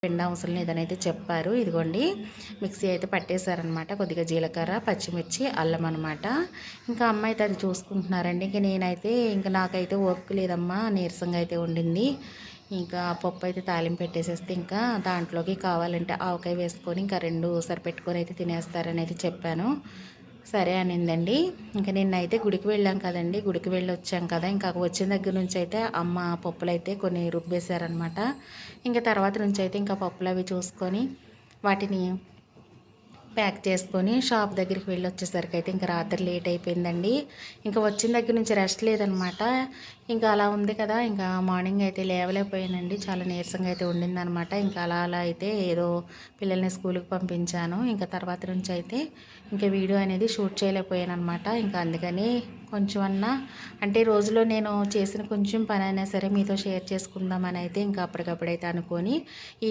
పిండి అవసరం లేదని అయితే చెప్పారు. ఇదిగోండి మిక్సీ అయితే పట్టేశారనమాట. కొద్దిగా జీలకర్ర, పచ్చిమిర్చి, అల్లం అనమాట. ఇంకా అమ్మ అయితే అది చూసుకుంటున్నారండి. ఇంక నేనైతే నాకైతే ఓపిక లేదమ్మా, నీరసంగా అయితే ఉండింది. ఇంకా పప్పు అయితే తాలింపు పెట్టేసేస్తే ఇంకా దాంట్లోకి కావాలంటే ఆవకాయ వేసుకొని ఇంకా 2 సరిపెట్టుకొని అయితే తినేస్తారని అయితే చెప్పాను. సరే అనిందండి. ఇంక నిన్నైతే గుడికి వెళ్ళాం కదండి, గుడికి వెళ్ళి వచ్చాం కదా, ఇంకా వచ్చిన దగ్గర నుంచి అయితే అమ్మ పప్పులైతే కొన్ని రుబ్బేశారనమాట. ఇంకా తర్వాత నుంచి అయితే ఇంకా పప్పులు అవి చూసుకొని వాటిని ప్యాక్ చేసుకొని షాప్ దగ్గరికి వెళ్ళి వచ్చేసరికి అయితే ఇంకా రాత్రి లేట్ అయిపోయిందండి. ఇంకా వచ్చిన దగ్గర నుంచి రెస్ట్ లేదనమాట. ఇంకా అలా ఉంది కదా, ఇంకా మార్నింగ్ అయితే లేవలేకపోయానండి. చాలా నీరసంగా అయితే ఉండిందనమాట. ఇంకా అలా అయితే ఏదో పిల్లల్ని స్కూల్కి పంపించాను. ఇంకా తర్వాత నుంచి అయితే ఇంకా వీడియో అనేది షూట్ చేయలేకపోయాను అనమాట. ఇంకా అందుకని కొంచెం అంటే రోజులో నేను చేసిన కొంచెం పని అయినా సరే మీతో షేర్ చేసుకుందామని అయితే ఇంకా అప్పటికప్పుడైతే అనుకొని ఈ